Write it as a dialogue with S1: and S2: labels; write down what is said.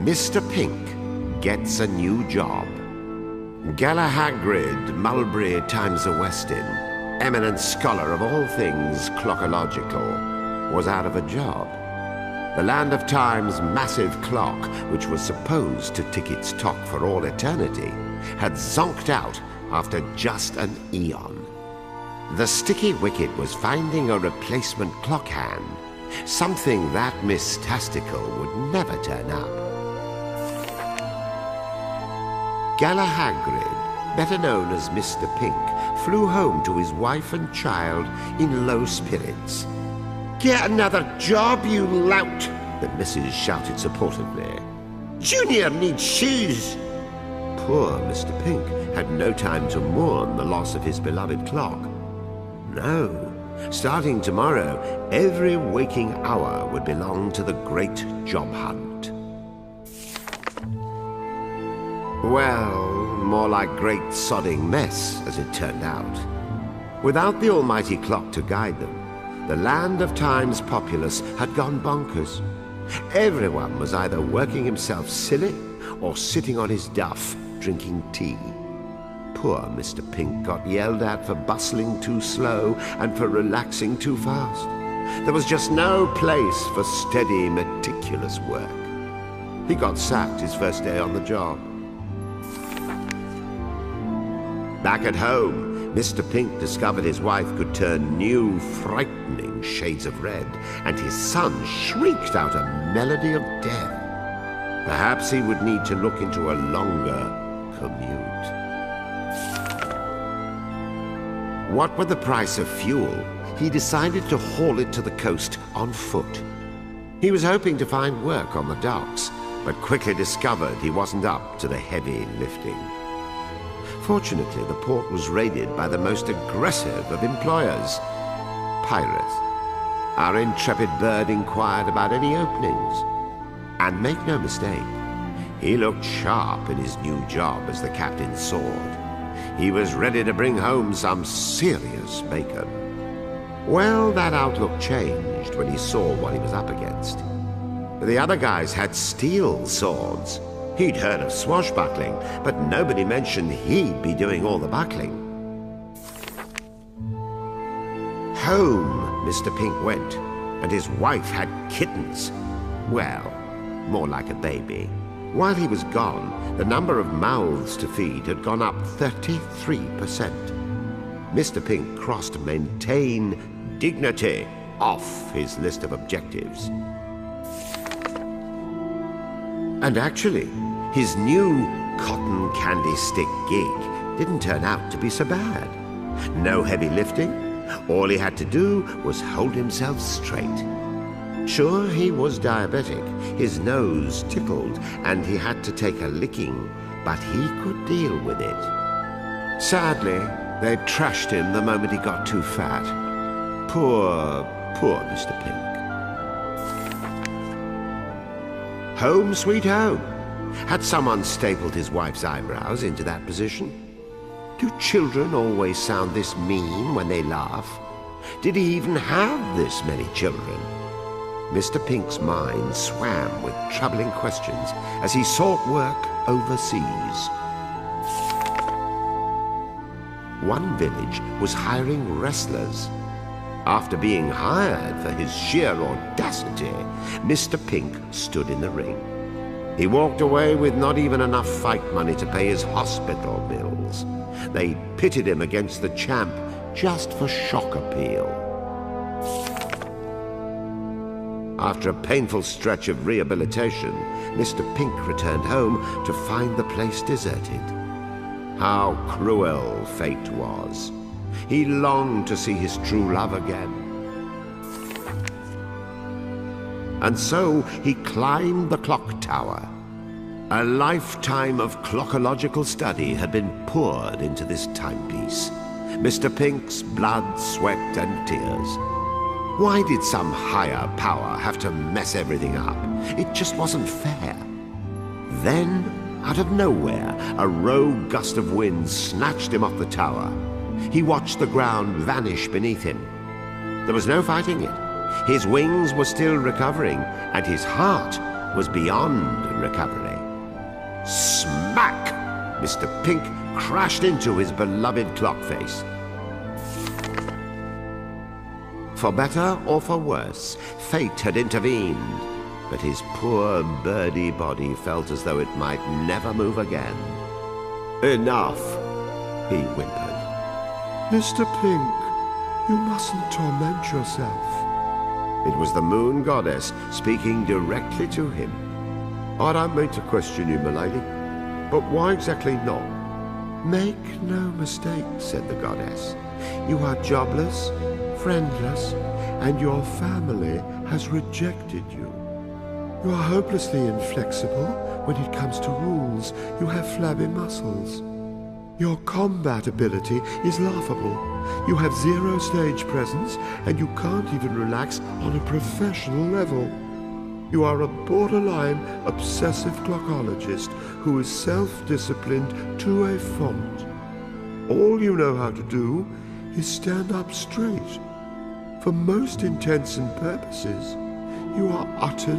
S1: Mr. Pink gets a new job. Galahagrid Mulberry Times the Westin, eminent scholar of all things clockological, was out of a job. The Land of Time's massive clock, which was supposed to tick its tock for all eternity, had zonked out after just an eon. The sticky wicket was finding a replacement clock hand, something that mystastical would never turn up. Galahagrid, better known as Mr. Pink, flew home to his wife and child in low spirits. "Get another job, you lout!" the missus shouted supportively. "Junior needs shoes!" Poor Mr. Pink had no time to mourn the loss of his beloved clock. No, starting tomorrow, every waking hour would belong to the great job hunt. Well, more like great sodding mess, as it turned out. Without the almighty clock to guide them, the Land of Time's populace had gone bonkers. Everyone was either working himself silly or sitting on his duff, drinking tea. Poor Mr. Pink got yelled at for bustling too slow and for relaxing too fast. There was just no place for steady, meticulous work. He got sacked his first day on the job. Back at home, Mr. Pink discovered his wife could turn new, frightening shades of red, and his son shrieked out a melody of death. Perhaps he would need to look into a longer commute. What with the price of fuel, he decided to haul it to the coast on foot. He was hoping to find work on the docks, but quickly discovered he wasn't up to the heavy lifting. Fortunately, the port was raided by the most aggressive of employers, pirates. Our intrepid bird inquired about any openings. And make no mistake, he looked sharp in his new job as the captain's sword. He was ready to bring home some serious bacon. Well, that outlook changed when he saw what he was up against. The other guys had steel swords. He'd heard of swashbuckling, but nobody mentioned he'd be doing all the buckling. Home Mr. Pink went, and his wife had kittens. Well, more like a baby. While he was gone, the number of mouths to feed had gone up 33%. Mr. Pink crossed maintain dignity off his list of objectives. And actually, his new cotton candy stick gig didn't turn out to be so bad. No heavy lifting. All he had to do was hold himself straight. Sure, he was diabetic, his nose tickled, and he had to take a licking, but he could deal with it. Sadly, they trashed him the moment he got too fat. Poor Mr. Pink. Home sweet home. Had someone stapled his wife's eyebrows into that position? Do children always sound this mean when they laugh? Did he even have this many children? Mr. Pink's mind swam with troubling questions as he sought work overseas. One village was hiring wrestlers. After being hired for his sheer audacity, Mr. Pink stood in the ring. He walked away with not even enough fight money to pay his hospital bills. They pitted him against the champ just for shock appeal. After a painful stretch of rehabilitation, Mr. Pink returned home to find the place deserted. How cruel fate was. He longed to see his true love again. And so he climbed the clock tower. A lifetime of clockological study had been poured into this timepiece. Mr. Pink's blood, sweat, and tears. Why did some higher power have to mess everything up? It just wasn't fair. Then, out of nowhere, a rogue gust of wind snatched him off the tower. He watched the ground vanish beneath him. There was no fighting it. His wings were still recovering, and his heart was beyond recovery. Smack! Mr. Pink crashed into his beloved clock face. For better or for worse, fate had intervened, but his poor birdie body felt as though it might never move again. "Enough," he whimpered.
S2: Mr. Pink, you mustn't torment yourself.
S1: It was the moon goddess speaking directly to him.
S2: I don't mean to question you, milady, but why exactly not? Make no mistake, said the goddess. You are jobless, friendless, and your family has rejected you. You are hopelessly inflexible when it comes to rules. You have flabby muscles. Your combat ability is laughable. You have zero stage presence, and you can't even relax on a professional level. You are a borderline obsessive clockologist who is self-disciplined to a fault. All you know how to do is stand up straight. For most intents and purposes, you are utterly